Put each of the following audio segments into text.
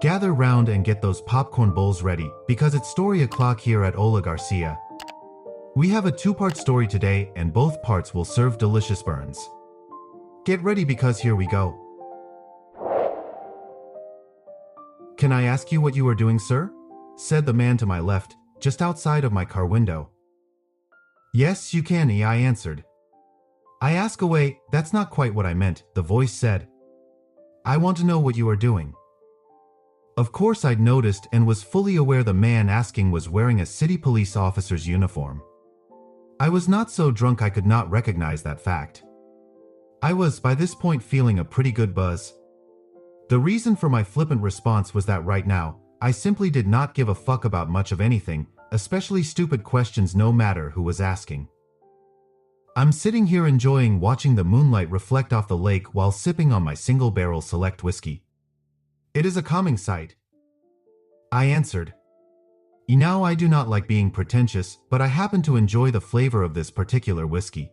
Gather round and get those popcorn bowls ready, because it's story o'clock here at Oleh Garcia. We have a two-part story today, and both parts will serve delicious burns. Get ready because here we go. "Can I ask you what you are doing, sir?" said the man to my left, just outside of my car window. "Yes, you can," I answered. "I ask away, that's not quite what I meant," the voice said. "I want to know what you are doing." Of course I'd noticed and was fully aware the man asking was wearing a city police officer's uniform. I was not so drunk I could not recognize that fact. I was, by this point, feeling a pretty good buzz. The reason for my flippant response was that right now, I simply did not give a fuck about much of anything, especially stupid questions no matter who was asking. I'm sitting here enjoying watching the moonlight reflect off the lake while sipping on my single-barrel select whiskey. It is a calming sight, I answered. Now I do not like being pretentious, but I happen to enjoy the flavor of this particular whiskey.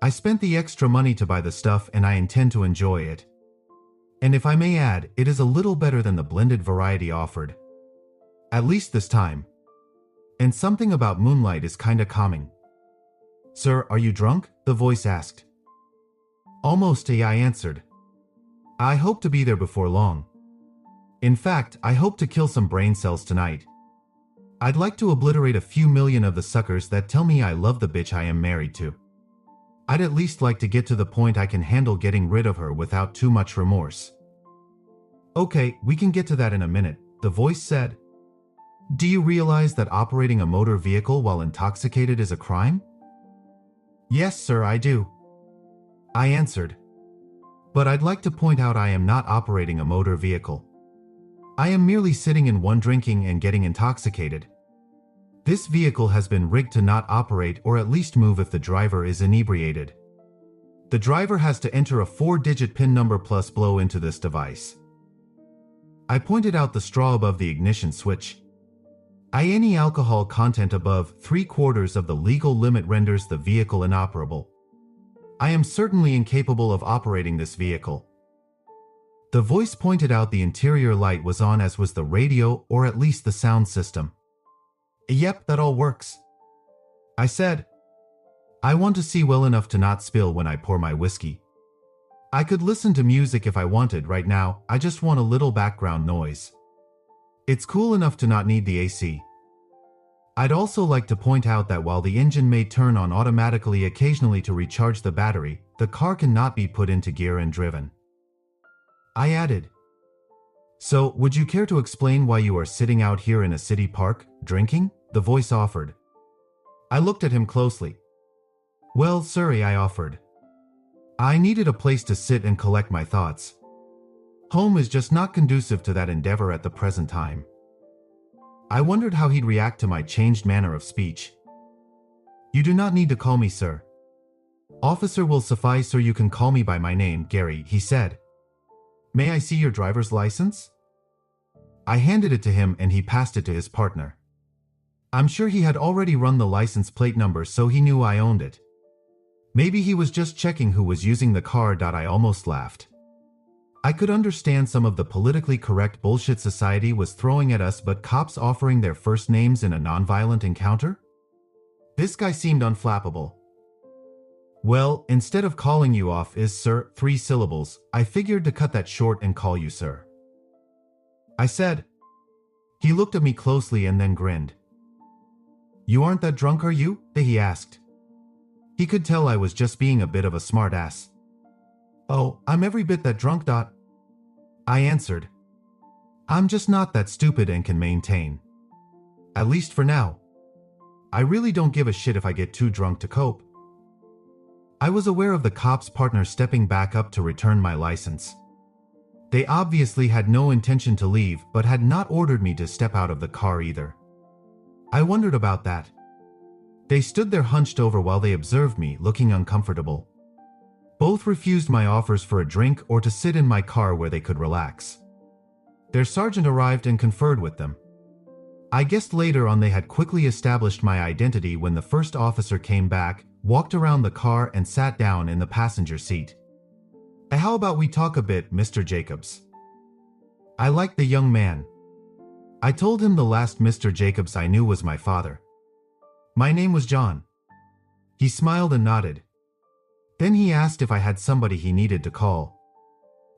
I spent the extra money to buy the stuff and I intend to enjoy it. And if I may add, it is a little better than the blended variety offered. At least this time. And something about moonlight is kinda calming. "Sir, are you drunk?" the voice asked. "Almost," I answered. "I hope to be there before long. In fact, I hope to kill some brain cells tonight. I'd like to obliterate a few million of the suckers that tell me I love the bitch I am married to. I'd at least like to get to the point I can handle getting rid of her without too much remorse." "Okay, we can get to that in a minute," the voice said. "Do you realize that operating a motor vehicle while intoxicated is a crime?" "Yes, sir, I do," I answered. "But I'd like to point out I am not operating a motor vehicle. I am merely sitting in one drinking and getting intoxicated. This vehicle has been rigged to not operate or at least move if the driver is inebriated. The driver has to enter a 4-digit PIN number plus blow into this device." I pointed out the straw above the ignition switch. Any alcohol content above 3/4 of the legal limit renders the vehicle inoperable. I am certainly incapable of operating this vehicle. The voice pointed out the interior light was on, as was the radio, or at least the sound system. "Yep, that all works," I said. "I want to see well enough to not spill when I pour my whiskey. I could listen to music if I wanted right now, I just want a little background noise. It's cool enough to not need the AC. I'd also like to point out that while the engine may turn on automatically occasionally to recharge the battery, the car cannot be put into gear and driven." I added, "So, would you care to explain why you are sitting out here in a city park, drinking?" the voice offered. I looked at him closely. "Well, sorry," I offered. "I needed a place to sit and collect my thoughts. Home is just not conducive to that endeavor at the present time." I wondered how he'd react to my changed manner of speech. "You do not need to call me sir. Officer will suffice, or you can call me by my name, Gary," he said. "May I see your driver's license?" I handed it to him and he passed it to his partner. I'm sure he had already run the license plate number, so he knew I owned it. Maybe he was just checking who was using the car. I almost laughed. I could understand some of the politically correct bullshit society was throwing at us, but cops offering their first names in a nonviolent encounter? This guy seemed unflappable. "Well, instead of calling you off is sir, 3 syllables, I figured to cut that short and call you sir," I said. He looked at me closely and then grinned. "You aren't that drunk, are you?" he asked. He could tell I was just being a bit of a smart ass. "Oh, I'm every bit that drunk. I answered. "I'm just not that stupid and can maintain. At least for now. I really don't give a shit if I get too drunk to cope." I was aware of the cop's partner stepping back up to return my license. They obviously had no intention to leave, but had not ordered me to step out of the car either. I wondered about that. They stood there hunched over while they observed me, looking uncomfortable. Both refused my offers for a drink or to sit in my car where they could relax. Their sergeant arrived and conferred with them. I guessed later on they had quickly established my identity when the first officer came back, walked around the car and sat down in the passenger seat. "How about we talk a bit, Mr. Jacobs?" I liked the young man. I told him the last Mr. Jacobs I knew was my father. My name was John. He smiled and nodded. Then he asked if I had somebody he needed to call.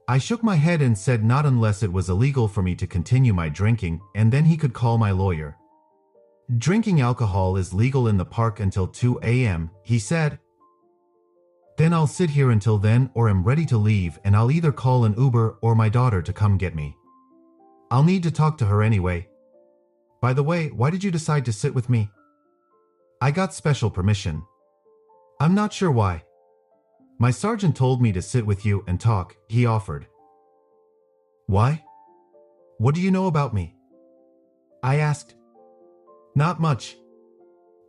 I shook my head and said not unless it was illegal for me to continue my drinking, and then he could call my lawyer. Drinking alcohol is legal in the park until 2 a.m., he said. Then I'll sit here until then or am ready to leave, and I'll either call an Uber or my daughter to come get me. I'll need to talk to her anyway. By the way, why did you decide to sit with me? I got special permission. I'm not sure why. My sergeant told me to sit with you and talk, he offered. Why? What do you know about me? I asked. Not much.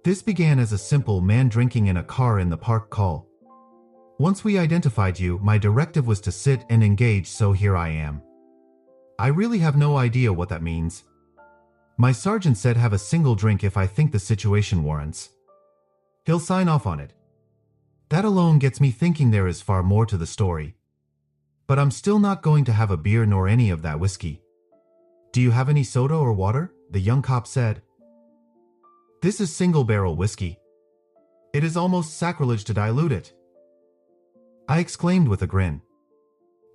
This began as a simple man drinking in a car in the park call. Once we identified you, my directive was to sit and engage, so here I am. I really have no idea what that means. My sergeant said have a single drink if I think the situation warrants. He'll sign off on it. That alone gets me thinking there is far more to the story. But I'm still not going to have a beer nor any of that whiskey. Do you have any soda or water? The young cop said. This is single-barrel whiskey. It is almost sacrilege to dilute it. I exclaimed with a grin.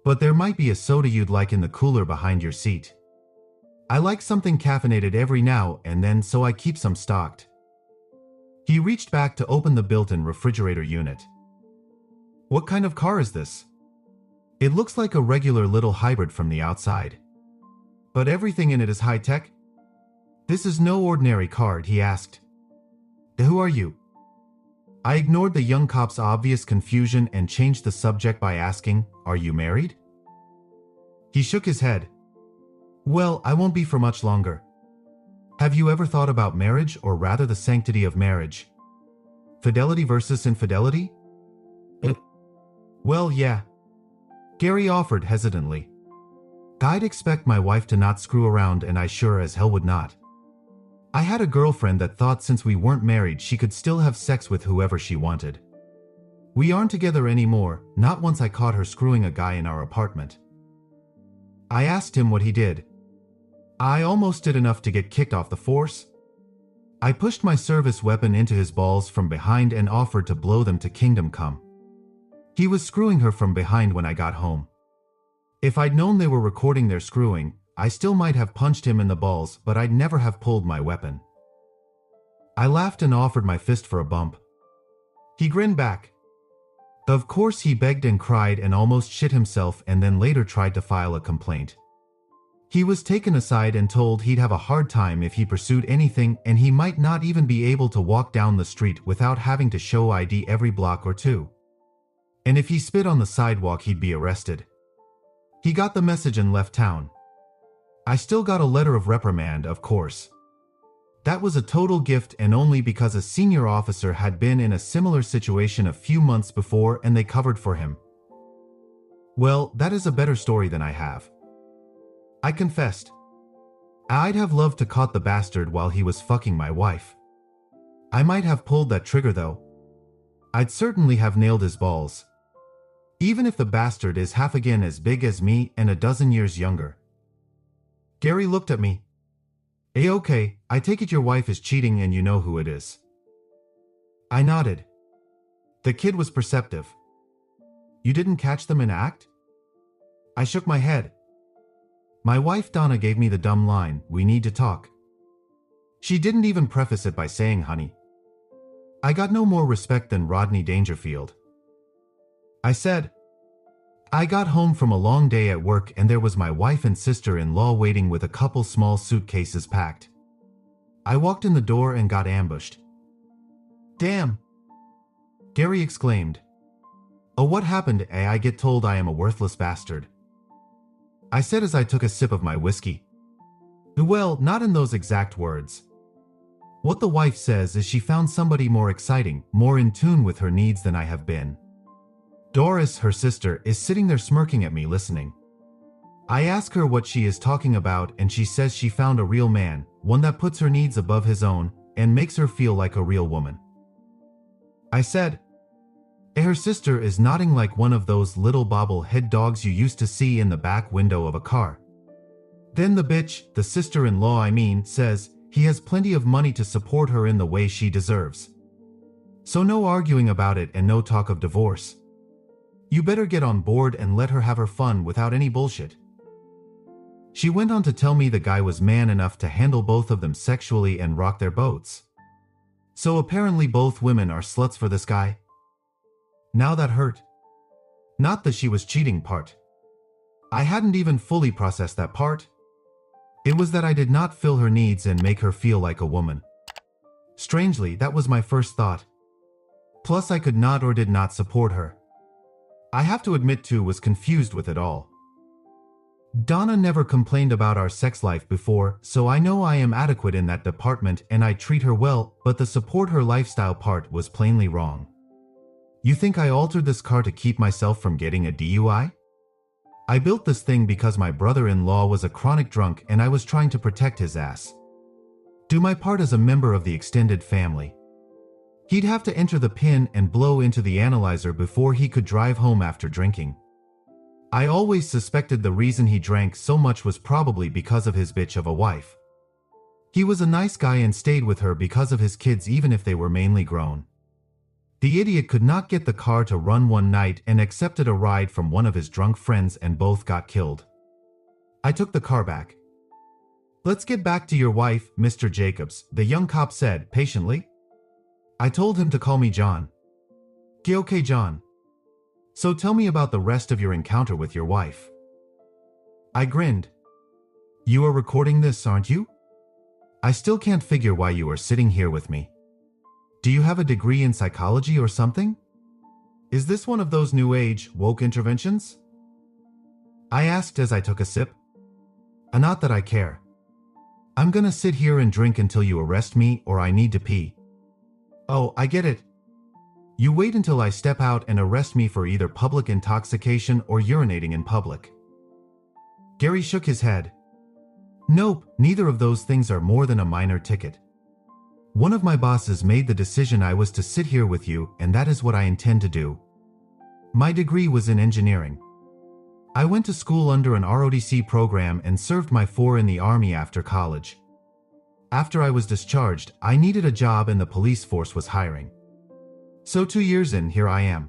But there might be a soda you'd like in the cooler behind your seat. I like something caffeinated every now and then, so I keep some stocked. He reached back to open the built-in refrigerator unit. What kind of car is this? It looks like a regular little hybrid from the outside. But everything in it is high-tech? This is no ordinary car, he asked. Who are you? I ignored the young cop's obvious confusion and changed the subject by asking, are you married? He shook his head. Well, I won't be for much longer. Have you ever thought about marriage, or rather the sanctity of marriage? Fidelity versus infidelity? Well, yeah. Gary offered hesitantly. I'd expect my wife to not screw around, and I sure as hell would not. I had a girlfriend that thought since we weren't married she could still have sex with whoever she wanted. We aren't together anymore, not once I caught her screwing a guy in our apartment. I asked him what he did. I almost did enough to get kicked off the force. I pushed my service weapon into his balls from behind and offered to blow them to kingdom come. He was screwing her from behind when I got home. If I'd known they were recording their screwing, I still might have punched him in the balls, but I'd never have pulled my weapon. I laughed and offered my fist for a bump. He grinned back. Of course, he begged and cried and almost shit himself, and then later tried to file a complaint. He was taken aside and told he'd have a hard time if he pursued anything, and he might not even be able to walk down the street without having to show ID every block or two. And if he spit on the sidewalk, he'd be arrested. He got the message and left town. I still got a letter of reprimand, of course. That was a total gift, and only because a senior officer had been in a similar situation a few months before and they covered for him. Well, that is a better story than I have. I confessed. I'd have loved to caught the bastard while he was fucking my wife. I might have pulled that trigger though. I'd certainly have nailed his balls. Even if the bastard is half again as big as me and a dozen years younger. Gary looked at me. Okay, I take it your wife is cheating and you know who it is. I nodded. The kid was perceptive. You didn't catch them in act? I shook my head. My wife Donna gave me the dumb line, we need to talk. She didn't even preface it by saying honey. I got no more respect than Rodney Dangerfield. I said, I got home from a long day at work and there was my wife and sister-in-law waiting with a couple small suitcases packed. I walked in the door and got ambushed. Damn! Gary exclaimed. Oh, what happened? I get told I am a worthless bastard. I said as I took a sip of my whiskey. Well, not in those exact words. What the wife says is she found somebody more exciting, more in tune with her needs than I have been. Doris, her sister, is sitting there smirking at me listening. I ask her what she is talking about and she says she found a real man, one that puts her needs above his own and makes her feel like a real woman. I said, her sister is nodding like one of those little bobble-head dogs you used to see in the back window of a car. Then the bitch, the sister-in-law I mean, says he has plenty of money to support her in the way she deserves. So no arguing about it and no talk of divorce. You better get on board and let her have her fun without any bullshit. She went on to tell me the guy was man enough to handle both of them sexually and rock their boats. So apparently both women are sluts for this guy. Now that hurt. Not that she was cheating part. I hadn't even fully processed that part. It was that I did not fill her needs and make her feel like a woman. Strangely, that was my first thought. Plus I could not or did not support her. I have to admit too was confused with it all. Donna never complained about our sex life before, so I know I am adequate in that department and I treat her well, but the support her lifestyle part was plainly wrong. You think I altered this car to keep myself from getting a DUI? I built this thing because my brother-in-law was a chronic drunk and I was trying to protect his ass. Do my part as a member of the extended family. He'd have to enter the pin and blow into the analyzer before he could drive home after drinking. I always suspected the reason he drank so much was probably because of his bitch of a wife. He was a nice guy and stayed with her because of his kids even if they were mainly grown. The idiot could not get the car to run one night and accepted a ride from one of his drunk friends and both got killed. I took the car back. "Let's get back to your wife, Mr. Jacobs," the young cop said patiently. I told him to call me John. Okay, John. So tell me about the rest of your encounter with your wife." I grinned. "You are recording this, aren't you? I still can't figure why you are sitting here with me. Do you have a degree in psychology or something? Is this one of those new age, woke interventions?" I asked as I took a sip. "Not that I care. I'm gonna sit here and drink until you arrest me or I need to pee." "Oh, I get it. You wait until I step out and arrest me for either public intoxication or urinating in public." Gary shook his head. "Nope, neither of those things are more than a minor ticket. One of my bosses made the decision I was to sit here with you, and that is what I intend to do. My degree was in engineering. I went to school under an ROTC program and served my 4 in the Army after college. After I was discharged, I needed a job and the police force was hiring. So 2 years in, here I am."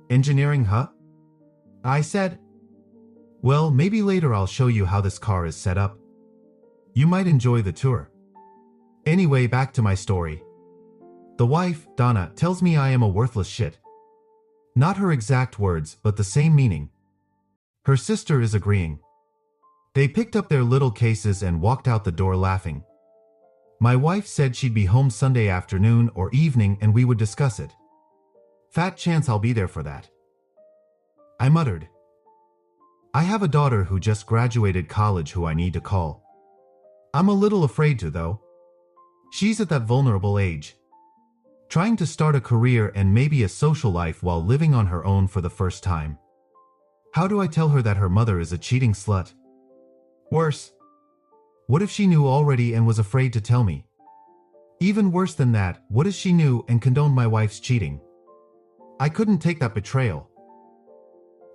"Engineering, huh?" I said. "Well, maybe later I'll show you how this car is set up. You might enjoy the tour. Anyway, back to my story. The wife, Donna, tells me I am a worthless shit. Not her exact words, but the same meaning. Her sister is agreeing. They picked up their little cases and walked out the door laughing. My wife said she'd be home Sunday afternoon or evening and we would discuss it. Fat chance I'll be there for that. I muttered. I have a daughter who just graduated college who I need to call. I'm a little afraid to, though. She's at that vulnerable age. Trying to start a career and maybe a social life while living on her own for the first time. How do I tell her that her mother is a cheating slut? Worse. What if she knew already and was afraid to tell me? Even worse than that, what if she knew and condoned my wife's cheating? I couldn't take that betrayal.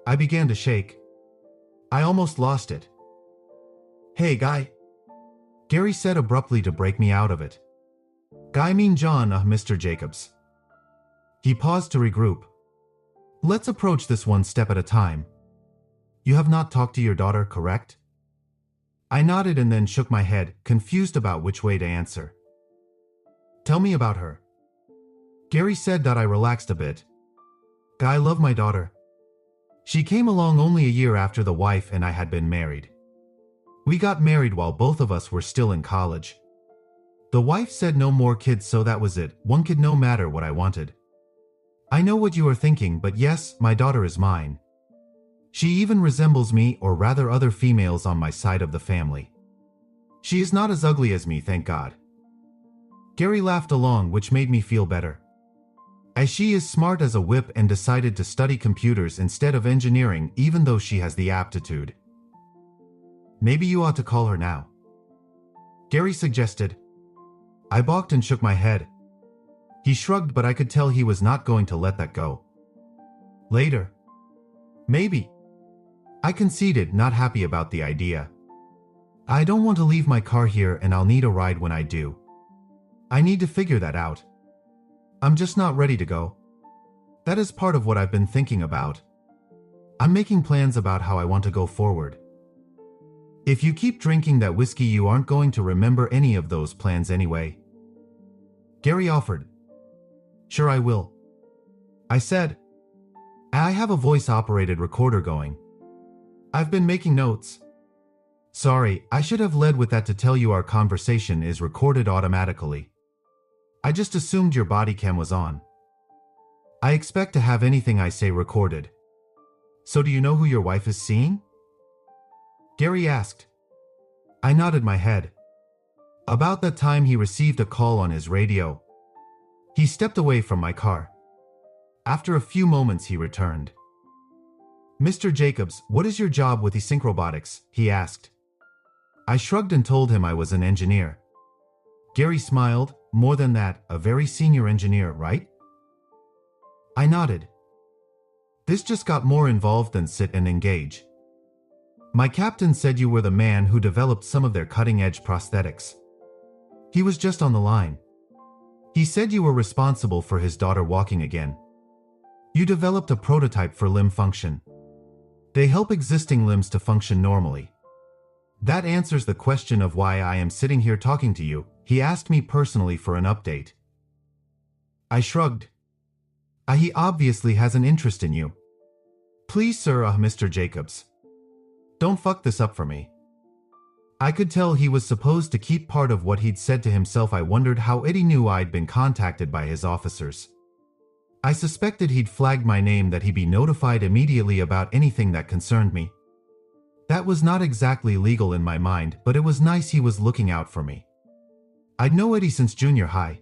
I began to shake. I almost lost it. Hey, Guy. Gary said abruptly to break me out of it. Guy mean John, Mr. Jacobs. He paused to regroup. Let's approach this one step at a time. You have not talked to your daughter, correct? I nodded and then shook my head, confused about which way to answer. Tell me about her. Gary said that I relaxed a bit. Guy, love my daughter. She came along only a year after the wife and I had been married. We got married while both of us were still in college. The wife said no more kids, so that was it, one kid no matter what I wanted. I know what you are thinking, but yes, my daughter is mine. She even resembles me, or rather other females on my side of the family. She is not as ugly as me, thank God. Gary laughed along, which made me feel better. As she is smart as a whip and decided to study computers instead of engineering, even though she has the aptitude. Maybe you ought to call her now. Gary suggested. I balked and shook my head. He shrugged, but I could tell he was not going to let that go. Later. Maybe. I conceded, not happy about the idea. I don't want to leave my car here and I'll need a ride when I do. I need to figure that out. I'm just not ready to go. That is part of what I've been thinking about. I'm making plans about how I want to go forward. If you keep drinking that whiskey, you aren't going to remember any of those plans anyway. Gary offered. Sure, I will. I said. I have a voice-operated recorder going. I've been making notes. Sorry, I should have led with that to tell you our conversation is recorded automatically. I just assumed your body cam was on. I expect to have anything I say recorded. So do you know who your wife is seeing? Gary asked. I nodded my head. About that time he received a call on his radio. He stepped away from my car. After a few moments he returned. Mr. Jacobs, what is your job with eSync Robotics? He asked. I shrugged and told him I was an engineer. Gary smiled. More than that, a very senior engineer, right? I nodded. This just got more involved than sit and engage. My captain said you were the man who developed some of their cutting-edge prosthetics. He was just on the line. He said you were responsible for his daughter walking again. You developed a prototype for limb function. They help existing limbs to function normally. That answers the question of why I am sitting here talking to you. He asked me personally for an update. I shrugged. He obviously has an interest in you. Please, sir, Mr. Jacobs. Don't fuck this up for me. I could tell he was supposed to keep part of what he'd said to himself. I wondered how Eddie knew I'd been contacted by his officers. I suspected he'd flagged my name, that he'd be notified immediately about anything that concerned me. That was not exactly legal in my mind, but it was nice he was looking out for me. I'd known Eddie since junior high.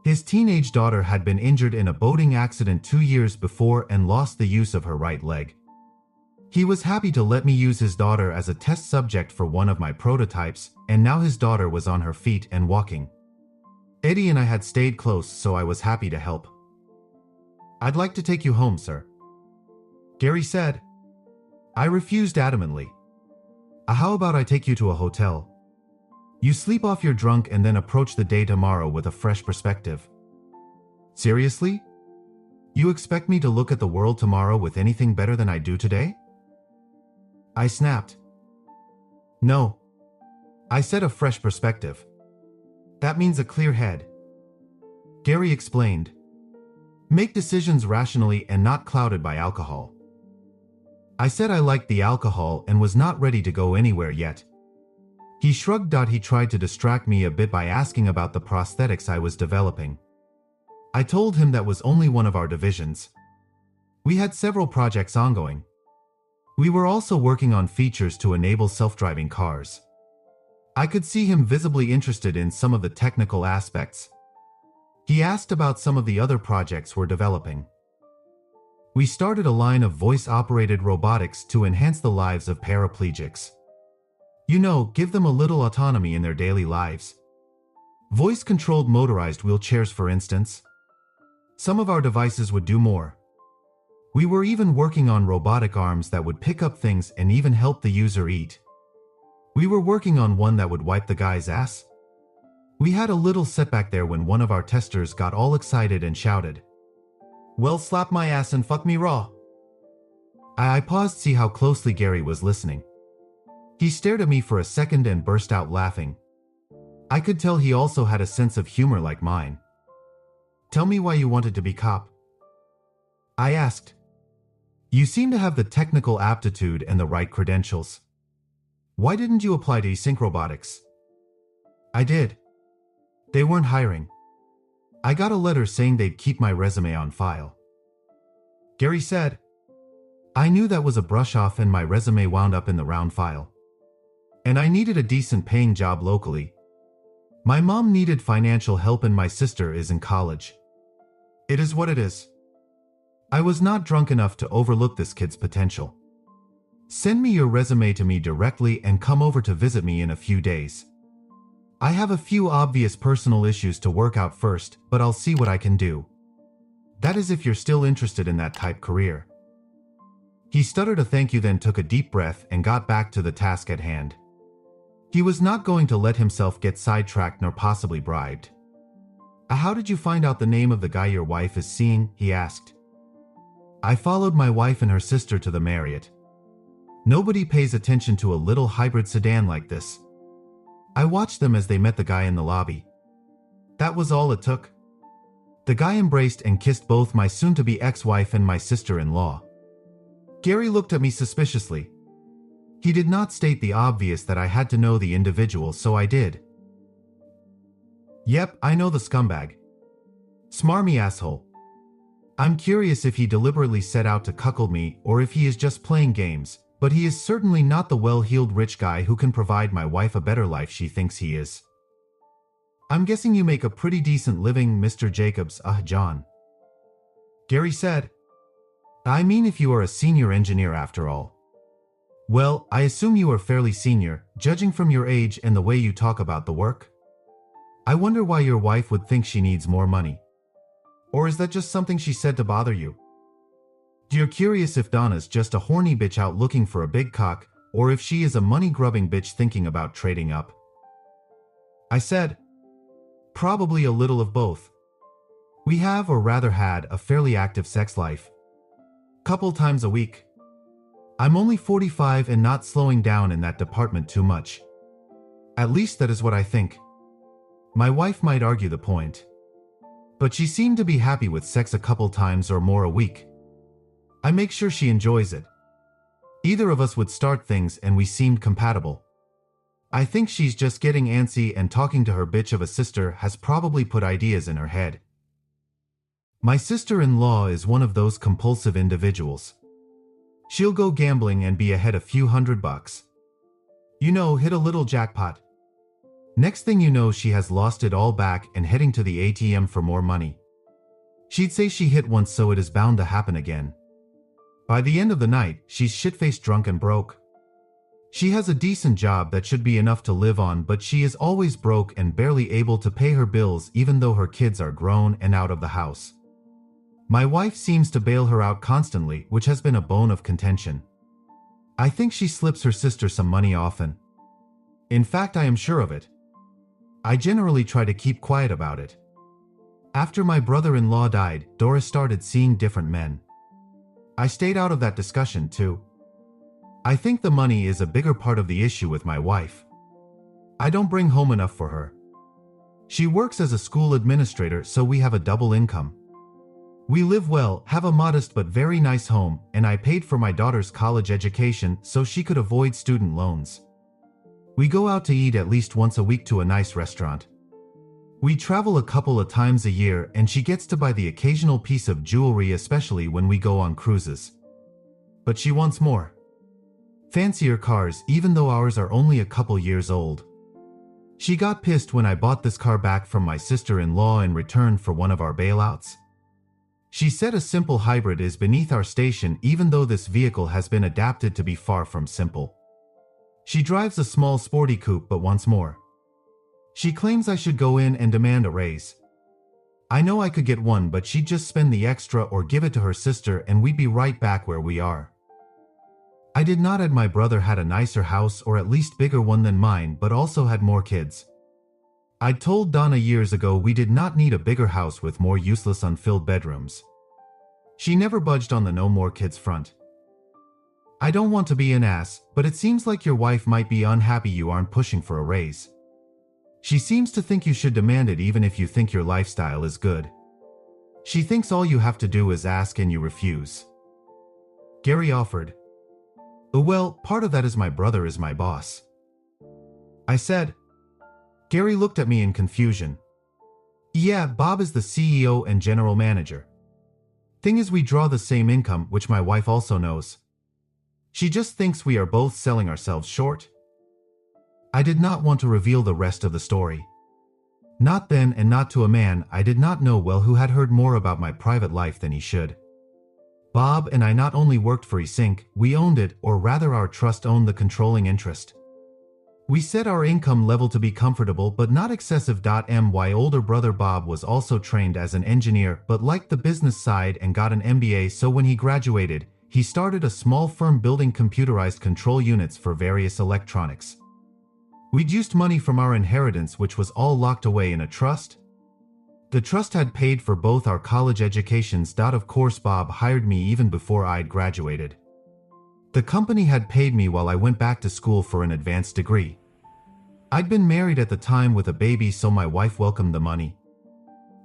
His teenage daughter had been injured in a boating accident 2 years before and lost the use of her right leg. He was happy to let me use his daughter as a test subject for one of my prototypes, and now his daughter was on her feet and walking. Eddie and I had stayed close, so I was happy to help. I'd like to take you home, sir, Gary said. I refused adamantly. How about I take you to a hotel? You sleep off your drunk and then approach the day tomorrow with a fresh perspective. Seriously? You expect me to look at the world tomorrow with anything better than I do today? I snapped. No. I said a fresh perspective. That means a clear head. Gary explained. Make decisions rationally and not clouded by alcohol. I said I liked the alcohol and was not ready to go anywhere yet. He shrugged. He tried to distract me a bit by asking about the prosthetics I was developing. I told him that was only one of our divisions. We had several projects ongoing. We were also working on features to enable self-driving cars. I could see him visibly interested in some of the technical aspects. He asked about some of the other projects we're developing. We started a line of voice-operated robotics to enhance the lives of paraplegics. You know, give them a little autonomy in their daily lives. Voice-controlled motorized wheelchairs, for instance. Some of our devices would do more. We were even working on robotic arms that would pick up things and even help the user eat. We were working on one that would wipe the guy's ass. We had a little setback there when one of our testers got all excited and shouted, "Well, slap my ass and fuck me raw." I paused to see how closely Gary was listening. He stared at me for a second and burst out laughing. I could tell he also had a sense of humor like mine. Tell me why you wanted to be cop, I asked. You seem to have the technical aptitude and the right credentials. Why didn't you apply to eSync Robotics? I did. They weren't hiring. I got a letter saying they'd keep my resume on file. Gary said. I knew that was a brush off and my resume wound up in the round file. And I needed a decent paying job locally. My mom needed financial help and my sister is in college. It is what it is. I was not drunk enough to overlook this kid's potential. Send me your resume to me directly and come over to visit me in a few days. I have a few obvious personal issues to work out first, but I'll see what I can do. That is if you're still interested in that type career. He stuttered a thank you, then took a deep breath and got back to the task at hand. He was not going to let himself get sidetracked nor possibly bribed. How did you find out the name of the guy your wife is seeing? He asked. I followed my wife and her sister to the Marriott. Nobody pays attention to a little hybrid sedan like this. I watched them as they met the guy in the lobby. That was all it took. The guy embraced and kissed both my soon-to-be ex-wife and my sister-in-law. Gary looked at me suspiciously. He did not state the obvious that I had to know the individual, so I did. Yep, I know the scumbag. Smarmy asshole. I'm curious if he deliberately set out to cuckold me or if he is just playing games, but he is certainly not the well-heeled rich guy who can provide my wife a better life she thinks he is. I'm guessing you make a pretty decent living, Mr. Jacobs, John. Gary said. I mean, if you are a senior engineer after all. Well, I assume you are fairly senior, judging from your age and the way you talk about the work. I wonder why your wife would think she needs more money. Or is that just something she said to bother you? You're curious if Donna's just a horny bitch out looking for a big cock, or if she is a money-grubbing bitch thinking about trading up. I said, probably a little of both. We have, or rather had, a fairly active sex life. Couple times a week. I'm only 45 and not slowing down in that department too much. At least that is what I think. My wife might argue the point. But she seemed to be happy with sex a couple times or more a week. I make sure she enjoys it. Either of us would start things and we seemed compatible. I think she's just getting antsy and talking to her bitch of a sister has probably put ideas in her head. My sister-in-law is one of those compulsive individuals. She'll go gambling and be ahead a few $100. You know, hit a little jackpot. Next thing you know, she has lost it all back and heading to the ATM for more money. She'd say she hit once, so it is bound to happen again. By the end of the night, she's shit-faced drunk and broke. She has a decent job that should be enough to live on, but she is always broke and barely able to pay her bills even though her kids are grown and out of the house. My wife seems to bail her out constantly, which has been a bone of contention. I think she slips her sister some money often. In fact, I am sure of it. I generally try to keep quiet about it. After my brother-in-law died, Doris started seeing different men. I stayed out of that discussion too. I think the money is a bigger part of the issue with my wife. I don't bring home enough for her. She works as a school administrator, so we have a double income. We live well, have a modest but very nice home, and I paid for my daughter's college education so she could avoid student loans. We go out to eat at least once a week to a nice restaurant. We travel a couple of times a year, and she gets to buy the occasional piece of jewelry, especially when we go on cruises. But she wants more. Fancier cars, even though ours are only a couple years old. She got pissed when I bought this car back from my sister-in-law in return for one of our bailouts. She said a simple hybrid is beneath our station, even though this vehicle has been adapted to be far from simple. She drives a small sporty coupe but wants more. She claims I should go in and demand a raise. I know I could get one, but she'd just spend the extra or give it to her sister and we'd be right back where we are. I did not add my brother had a nicer house, or at least bigger one than mine, but also had more kids. I'd told Donna years ago we did not need a bigger house with more useless unfilled bedrooms. She never budged on the no more kids front. I don't want to be an ass, but it seems like your wife might be unhappy you aren't pushing for a raise. She seems to think you should demand it even if you think your lifestyle is good. She thinks all you have to do is ask and you refuse. Gary offered. Well, part of that is my brother is my boss. I said. Gary looked at me in confusion. Yeah, Bob is the CEO and general manager. Thing is, we draw the same income, which my wife also knows. She just thinks we are both selling ourselves short. I did not want to reveal the rest of the story. Not then, and not to a man I did not know well who had heard more about my private life than he should. Bob and I not only worked for eSync, we owned it, or rather our trust owned the controlling interest. We set our income level to be comfortable but not excessive. My older brother Bob was also trained as an engineer but liked the business side and got an MBA, so when he graduated, he started a small firm building computerized control units for various electronics. We'd used money from our inheritance, which was all locked away in a trust. The trust had paid for both our college educations. Of course, Bob hired me even before I'd graduated. The company had paid me while I went back to school for an advanced degree. I'd been married at the time with a baby, so my wife welcomed the money.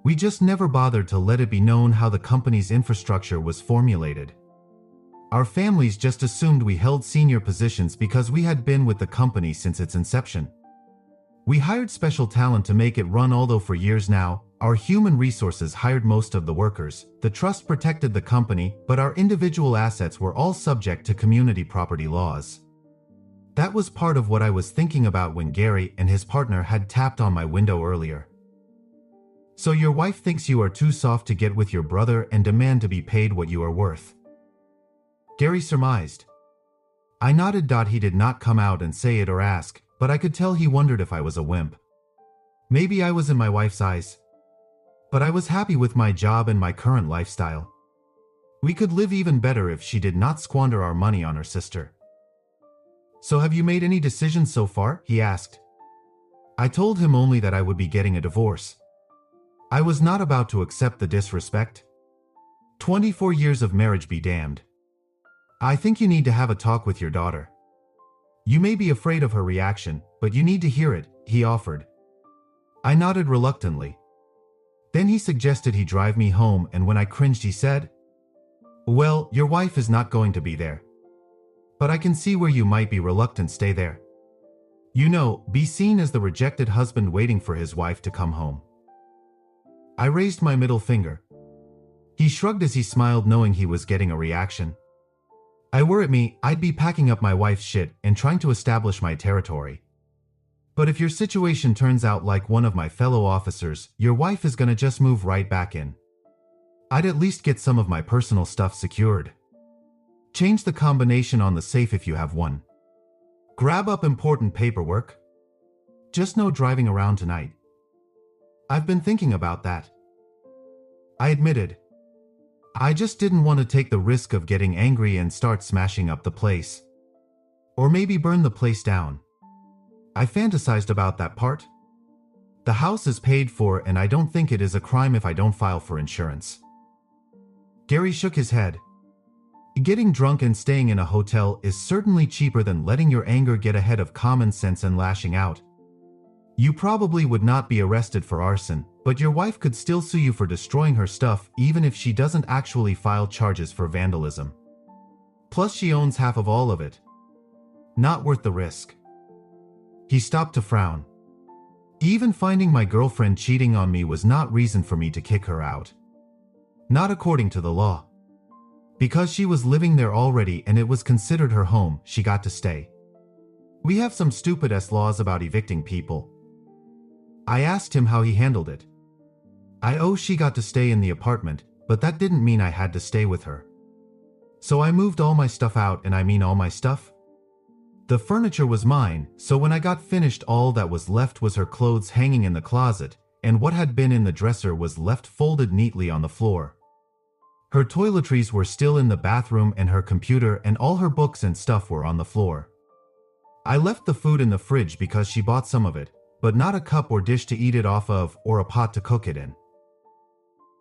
We just never bothered to let it be known how the company's infrastructure was formulated. Our families just assumed we held senior positions because we had been with the company since its inception. We hired special talent to make it run, although for years now, our human resources hired most of the workers. The trust protected the company, but our individual assets were all subject to community property laws. That was part of what I was thinking about when Gary and his partner had tapped on my window earlier. So your wife thinks you are too soft to get with your brother and demand to be paid what you are worth, Gary surmised. I nodded. He did not come out and say it or ask, but I could tell he wondered if I was a wimp. Maybe I was in my wife's eyes. But I was happy with my job and my current lifestyle. We could live even better if she did not squander our money on her sister. So have you made any decisions so far? He asked. I told him only that I would be getting a divorce. I was not about to accept the disrespect. 24 years of marriage be damned. I think you need to have a talk with your daughter. You may be afraid of her reaction, but you need to hear it, he offered. I nodded reluctantly. Then he suggested he drive me home, and when I cringed he said, "Well, your wife is not going to be there. But I can see where you might be reluctant. Stay there. You know, be seen as the rejected husband waiting for his wife to come home." I raised my middle finger. He shrugged as he smiled, knowing he was getting a reaction. Were it me, I'd be packing up my wife's shit and trying to establish my territory. But if your situation turns out like one of my fellow officers, your wife is gonna just move right back in. I'd at least get some of my personal stuff secured. Change the combination on the safe if you have one. Grab up important paperwork. Just no driving around tonight. I've been thinking about that, I admitted. I just didn't want to take the risk of getting angry and start smashing up the place. Or maybe burn the place down. I fantasized about that part. The house is paid for, and I don't think it is a crime if I don't file for insurance. Gary shook his head. Getting drunk and staying in a hotel is certainly cheaper than letting your anger get ahead of common sense and lashing out. You probably would not be arrested for arson, but your wife could still sue you for destroying her stuff even if she doesn't actually file charges for vandalism. Plus, she owns half of all of it. Not worth the risk. He stopped to frown. Even finding my girlfriend cheating on me was not reason for me to kick her out. Not according to the law. Because she was living there already and it was considered her home, she got to stay. We have some stupid-ass laws about evicting people. I asked him how he handled it. She got to stay in the apartment, but that didn't mean I had to stay with her. So I moved all my stuff out, and I mean all my stuff. The furniture was mine, so when I got finished, all that was left was her clothes hanging in the closet, and what had been in the dresser was left folded neatly on the floor. Her toiletries were still in the bathroom, and her computer and all her books and stuff were on the floor. I left the food in the fridge because she bought some of it, but not a cup or dish to eat it off of or a pot to cook it in.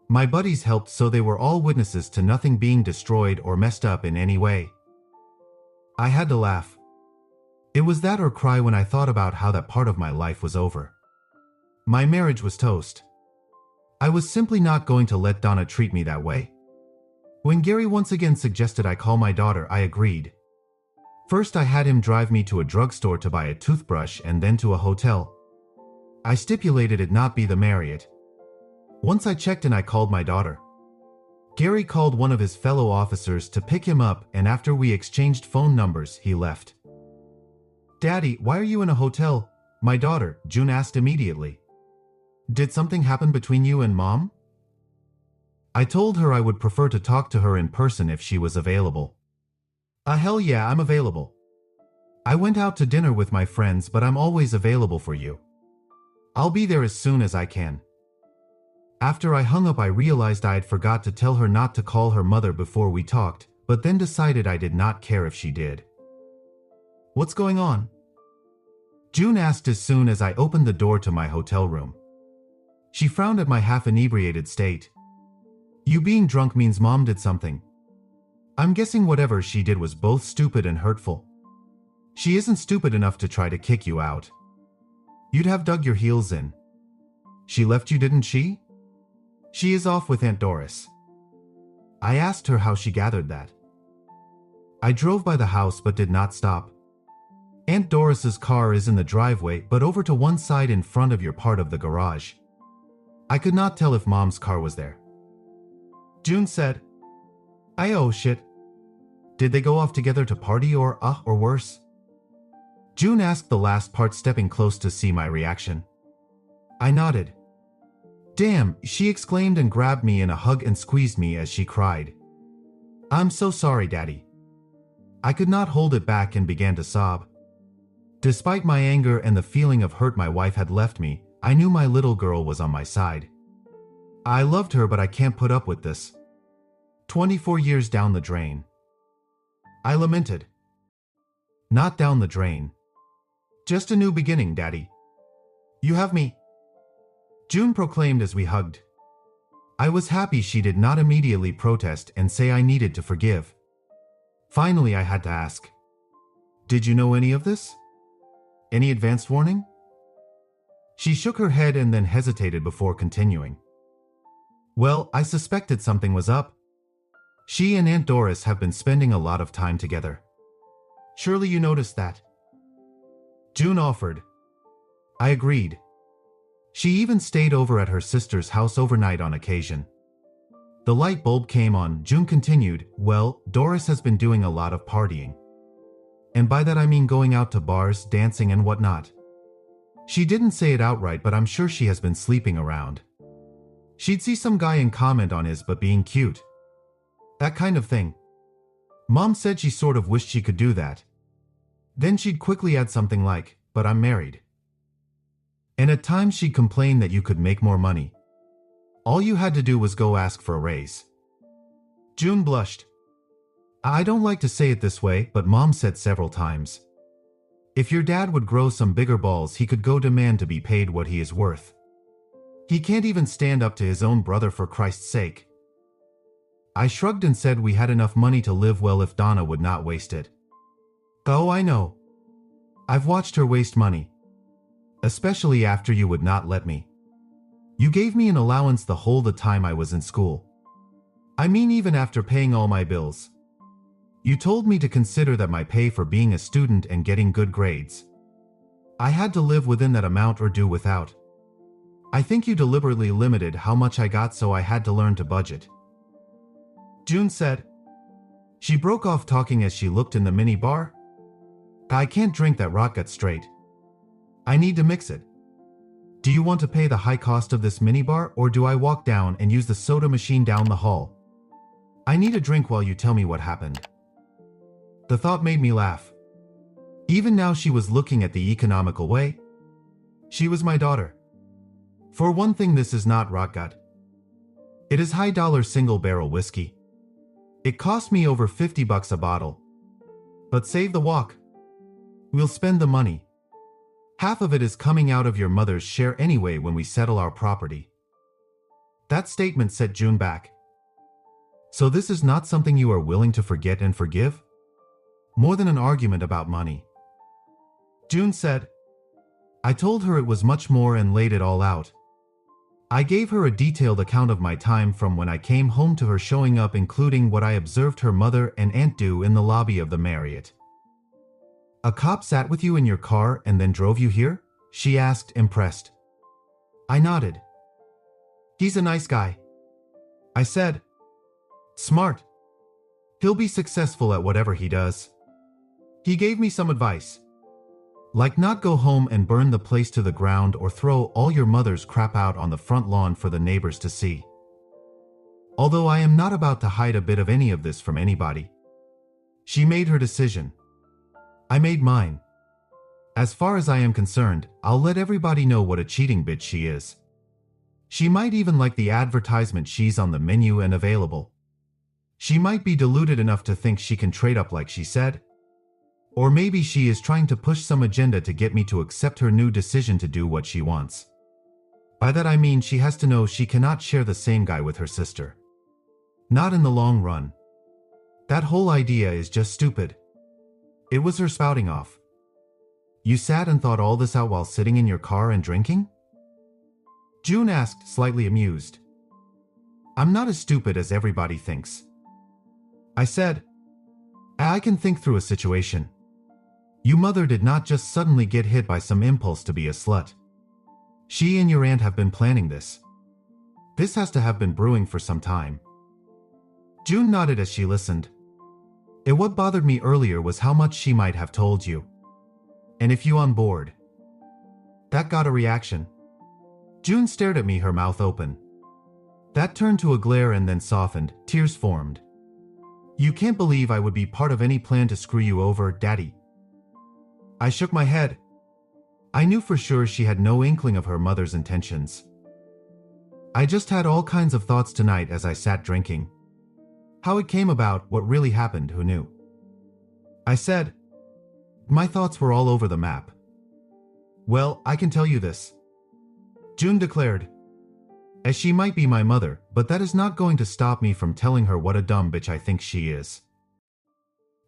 My buddies helped, so they were all witnesses to nothing being destroyed or messed up in any way. I had to laugh. It was that or cry when I thought about how that part of my life was over. My marriage was toast. I was simply not going to let Donna treat me that way. When Gary once again suggested I call my daughter, I agreed. First, I had him drive me to a drugstore to buy a toothbrush and then to a hotel. I stipulated it not be the Marriott. Once I checked in, I called my daughter. Gary called one of his fellow officers to pick him up, and after we exchanged phone numbers, he left. "Daddy, why are you in a hotel?" my daughter, June, asked immediately. "Did something happen between you and Mom?" I told her I would prefer to talk to her in person if she was available. Hell yeah, I'm available. I went out to dinner with my friends, but I'm always available for you. I'll be there as soon as I can. After I hung up, I realized I had forgot to tell her not to call her mother before we talked, but then decided I did not care if she did. "What's going on?" June asked as soon as I opened the door to my hotel room. She frowned at my half-inebriated state. You being drunk means Mom did something. I'm guessing whatever she did was both stupid and hurtful. She isn't stupid enough to try to kick you out. You'd have dug your heels in. She left you, didn't she? She is off with Aunt Doris. I asked her how she gathered that. I drove by the house but did not stop. Aunt Doris's car is in the driveway but over to one side in front of your part of the garage. I could not tell if Mom's car was there. June said, Oh shit. Did they go off together to party or worse? June asked the last part, stepping close to see my reaction. I nodded. Damn, she exclaimed and grabbed me in a hug and squeezed me as she cried. I'm so sorry, Daddy. I could not hold it back and began to sob. Despite my anger and the feeling of hurt my wife had left me, I knew my little girl was on my side. I loved her, but I can't put up with this. 24 years down the drain. I lamented. Not down the drain. Just a new beginning, Daddy. You have me. June proclaimed as we hugged. I was happy she did not immediately protest and say I needed to forgive. Finally, I had to ask. Did you know any of this? Any advanced warning? She shook her head and then hesitated before continuing. Well, I suspected something was up. She and Aunt Doris have been spending a lot of time together. Surely you noticed that. June offered. I agreed. She even stayed over at her sister's house overnight on occasion. The light bulb came on. June continued, well, Doris has been doing a lot of partying. And by that I mean going out to bars, dancing and whatnot. She didn't say it outright, but I'm sure she has been sleeping around. She'd see some guy and comment on his but being cute. That kind of thing. Mom said she sort of wished she could do that. Then she'd quickly add something like, but I'm married. And at times she'd complain that you could make more money. All you had to do was go ask for a raise. June blushed. I don't like to say it this way, but Mom said several times. If your dad would grow some bigger balls, he could go demand to be paid what he is worth. He can't even stand up to his own brother, for Christ's sake. I shrugged and said we had enough money to live well if Donna would not waste it. Oh, I know. I've watched her waste money. Especially after you would not let me. You gave me an allowance the whole the time I was in school. I mean, even after paying all my bills. You told me to consider that my pay for being a student and getting good grades. I had to live within that amount or do without. I think you deliberately limited how much I got, so I had to learn to budget. June said. She broke off talking as she looked in the mini bar. I can't drink that rot gut straight. I need to mix it. Do you want to pay the high cost of this minibar, or do I walk down and use the soda machine down the hall? I need a drink while you tell me what happened. The thought made me laugh. Even now she was looking at the economical way. She was my daughter. For one thing, this is not rot gut. It is high-dollar single-barrel whiskey. It cost me over $50 a bottle. But save the walk. We'll spend the money. Half of it is coming out of your mother's share anyway when we settle our property. That statement set June back. So this is not something you are willing to forget and forgive? More than an argument about money. June said. I told her it was much more and laid it all out. I gave her a detailed account of my time from when I came home to her showing up, including what I observed her mother and aunt do in the lobby of the Marriott. A cop sat with you in your car and then drove you here? She asked, impressed. I nodded. He's a nice guy. I said. Smart. He'll be successful at whatever he does. He gave me some advice. Like not go home and burn the place to the ground or throw all your mother's crap out on the front lawn for the neighbors to see. Although I am not about to hide a bit of any of this from anybody. She made her decision. I made mine. As far as I am concerned, I'll let everybody know what a cheating bitch she is. She might even like the advertisement she's on the menu and available. She might be deluded enough to think she can trade up like she said. Or maybe she is trying to push some agenda to get me to accept her new decision to do what she wants. By that I mean she has to know she cannot share the same guy with her sister. Not in the long run. That whole idea is just stupid. It was her spouting off. You sat and thought all this out while sitting in your car and drinking? June asked, slightly amused. I'm not as stupid as everybody thinks. I said, I can think through a situation. Your mother did not just suddenly get hit by some impulse to be a slut. She and your aunt have been planning this. This has to have been brewing for some time. June nodded as she listened. And what bothered me earlier was how much she might have told you. And if you on board. That got a reaction. June stared at me, her mouth open. That turned to a glare and then softened, tears formed. You can't believe I would be part of any plan to screw you over, Daddy. I shook my head. I knew for sure she had no inkling of her mother's intentions. I just had all kinds of thoughts tonight as I sat drinking. How it came about, what really happened, who knew? I said, my thoughts were all over the map. Well, I can tell you this, June declared. As she might be my mother, but that is not going to stop me from telling her what a dumb bitch I think she is.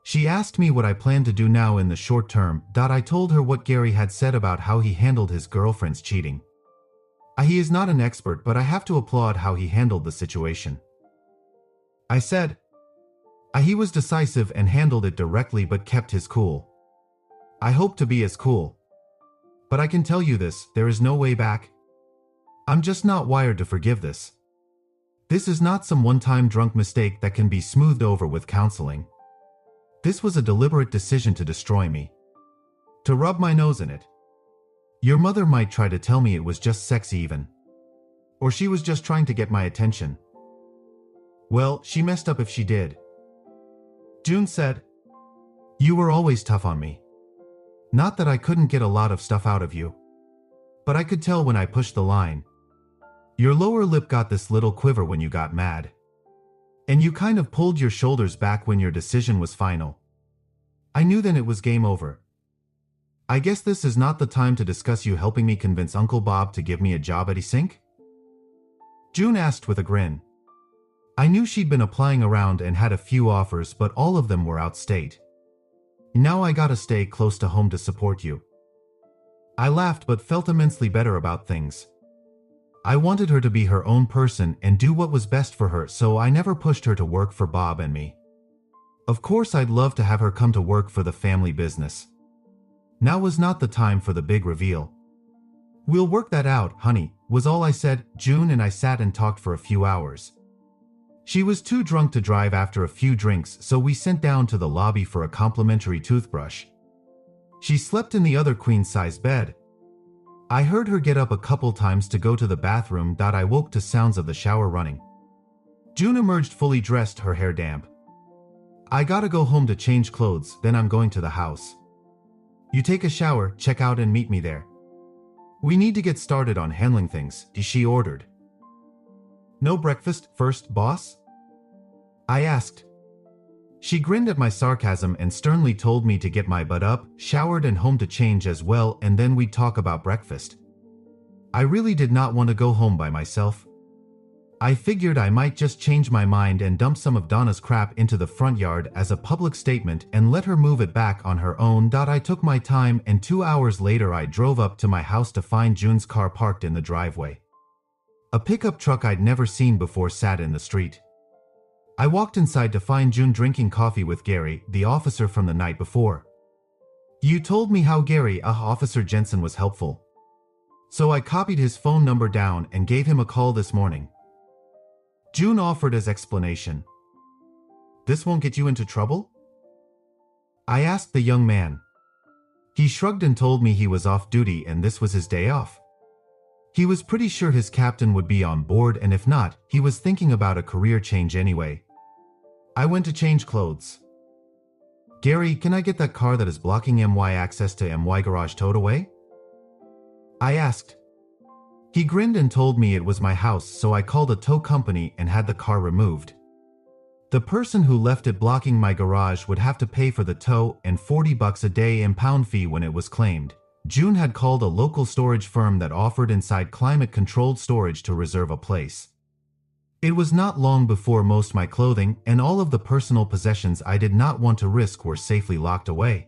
She asked me what I plan to do now in the short term. I told her what Gary had said about how he handled his girlfriend's cheating. He is not an expert, but I have to applaud how he handled the situation. I said, he was decisive and handled it directly but kept his cool. I hope to be as cool. But I can tell you this, there is no way back. I'm just not wired to forgive this. This is not some one-time drunk mistake that can be smoothed over with counseling. This was a deliberate decision to destroy me. To rub my nose in it. Your mother might try to tell me it was just sex even. Or she was just trying to get my attention. Well, she messed up if she did. June said, you were always tough on me. Not that I couldn't get a lot of stuff out of you. But I could tell when I pushed the line. Your lower lip got this little quiver when you got mad. And you kind of pulled your shoulders back when your decision was final. I knew then it was game over. I guess this is not the time to discuss you helping me convince Uncle Bob to give me a job at eSync? June asked with a grin. I knew she'd been applying around and had a few offers, but all of them were outstate. Now I gotta stay close to home to support you. I laughed but felt immensely better about things. I wanted her to be her own person and do what was best for her, so I never pushed her to work for Bob and me. Of course I'd love to have her come to work for the family business. Now was not the time for the big reveal. We'll work that out, honey, was all I said. June and I sat and talked for a few hours. She was too drunk to drive after a few drinks, so we sent down to the lobby for a complimentary toothbrush. She slept in the other queen-size bed. I heard her get up a couple times to go to the bathroom. I woke to sounds of the shower running. June emerged fully dressed, her hair damp. I gotta go home to change clothes, then I'm going to the house. You take a shower, check out and meet me there. We need to get started on handling things, she ordered. No breakfast first, boss? I asked. She grinned at my sarcasm and sternly told me to get my butt up, showered and home to change as well, and then we'd talk about breakfast. I really did not want to go home by myself. I figured I might just change my mind and dump some of Donna's crap into the front yard as a public statement and let her move it back on her own. I took my time, and 2 hours later I drove up to my house to find June's car parked in the driveway. A pickup truck I'd never seen before sat in the street. I walked inside to find June drinking coffee with Gary, the officer from the night before. You told me how Gary, Officer Jensen, was helpful. So I copied his phone number down and gave him a call this morning. June offered as explanation. This won't get you into trouble? I asked the young man. He shrugged and told me he was off duty and this was his day off. He was pretty sure his captain would be on board, and if not, he was thinking about a career change anyway. I went to change clothes. Gary, can I get that car that is blocking MY access to MY garage towed away? I asked. He grinned and told me it was my house, so I called a tow company and had the car removed. The person who left it blocking my garage would have to pay for the tow and $40 a day impound fee when it was claimed. June had called a local storage firm that offered inside climate-controlled storage to reserve a place. It was not long before most my clothing and all of the personal possessions I did not want to risk were safely locked away.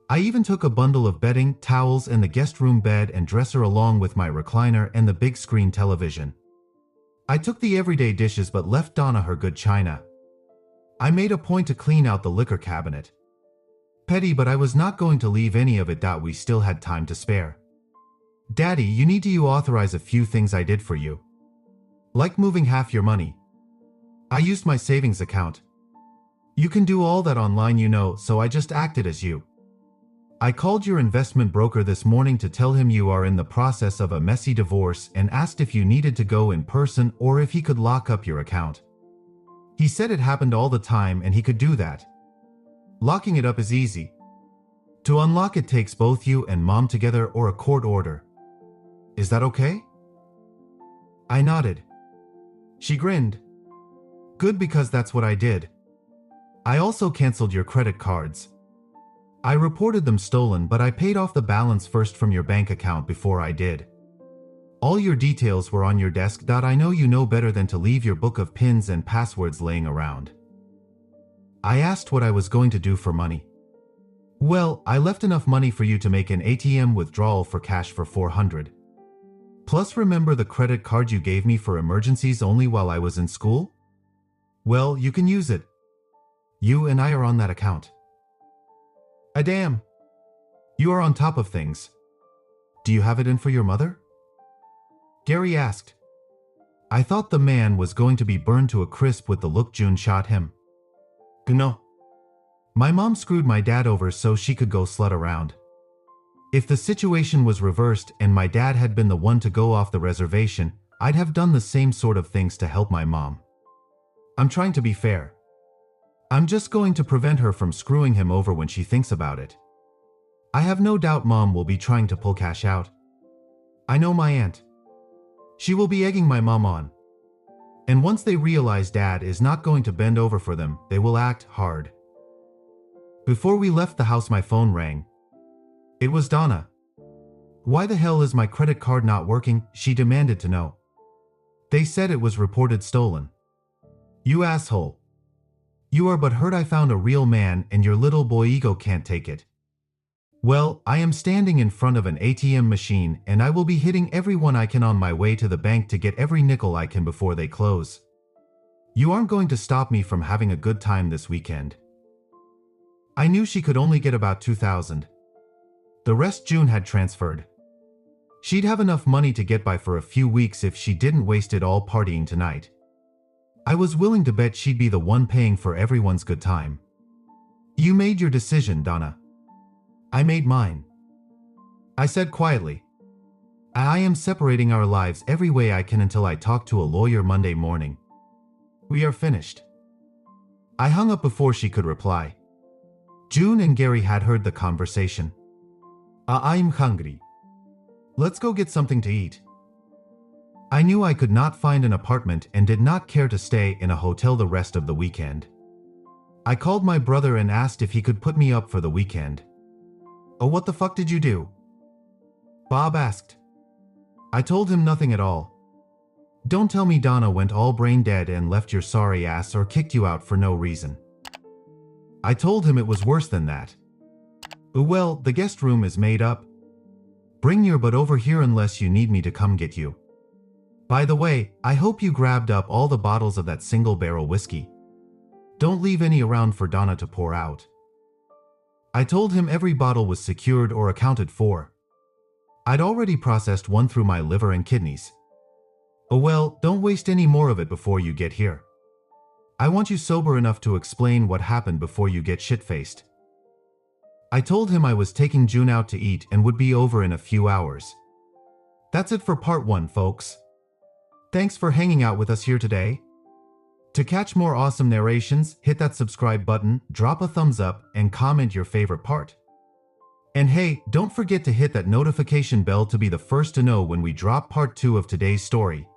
I even took a bundle of bedding, towels, and the guest room bed and dresser along with my recliner and the big screen television. I took the everyday dishes but left Donna her good china. I made a point to clean out the liquor cabinet. Petty, but I was not going to leave any of it. We still had time to spare. Daddy, you need to authorize a few things I did for you. Like moving half your money. I used my savings account. You can do all that online, so I just acted as you. I called your investment broker this morning to tell him you are in the process of a messy divorce and asked if you needed to go in person or if he could lock up your account. He said it happened all the time and he could do that. Locking it up is easy. To unlock it takes both you and Mom together or a court order. Is that okay? I nodded. She grinned. Good, because that's what I did. I also canceled your credit cards. I reported them stolen, but I paid off the balance first from your bank account before I did. All your details were on your desk. I know you know better than to leave your book of pins and passwords laying around. I asked what I was going to do for money. Well, I left enough money for you to make an ATM withdrawal for cash for $400. Plus, remember the credit card you gave me for emergencies only while I was in school? Well, you can use it. You and I are on that account. Damn. You are on top of things. Do you have it in for your mother? Gary asked. I thought the man was going to be burned to a crisp with the look June shot him. No. My mom screwed my dad over so she could go slut around. If the situation was reversed and my dad had been the one to go off the reservation, I'd have done the same sort of things to help my mom. I'm trying to be fair. I'm just going to prevent her from screwing him over when she thinks about it. I have no doubt Mom will be trying to pull cash out. I know my aunt. She will be egging my mom on. And once they realize Dad is not going to bend over for them, they will act hard. Before we left the house, my phone rang. It was Donna. Why the hell is my credit card not working? She demanded to know. They said it was reported stolen. You asshole. You are but hurt I found a real man and your little boy ego can't take it. Well, I am standing in front of an ATM machine and I will be hitting everyone I can on my way to the bank to get every nickel I can before they close. You aren't going to stop me from having a good time this weekend. I knew she could only get about $2,000. The rest June had transferred. She'd have enough money to get by for a few weeks if she didn't waste it all partying tonight. I was willing to bet she'd be the one paying for everyone's good time. You made your decision, Donna. I made mine. I said quietly. I am separating our lives every way I can until I talk to a lawyer Monday morning. We are finished. I hung up before she could reply. June and Gary had heard the conversation. I'm hungry. Let's go get something to eat. I knew I could not find an apartment and did not care to stay in a hotel the rest of the weekend. I called my brother and asked if he could put me up for the weekend. Oh, what the fuck did you do? Bob asked. I told him nothing at all. Don't tell me Donna went all brain dead and left your sorry ass or kicked you out for no reason. I told him it was worse than that. Well, the guest room is made up. Bring your butt over here unless you need me to come get you. By the way, I hope you grabbed up all the bottles of that single-barrel whiskey. Don't leave any around for Donna to pour out. I told him every bottle was secured or accounted for. I'd already processed one through my liver and kidneys. Oh well, don't waste any more of it before you get here. I want you sober enough to explain what happened before you get shit-faced. I told him I was taking June out to eat and would be over in a few hours. That's it for part 1, folks. Thanks for hanging out with us here today. To catch more awesome narrations, hit that subscribe button, drop a thumbs up, and comment your favorite part. And hey, don't forget to hit that notification bell to be the first to know when we drop part 2 of today's story.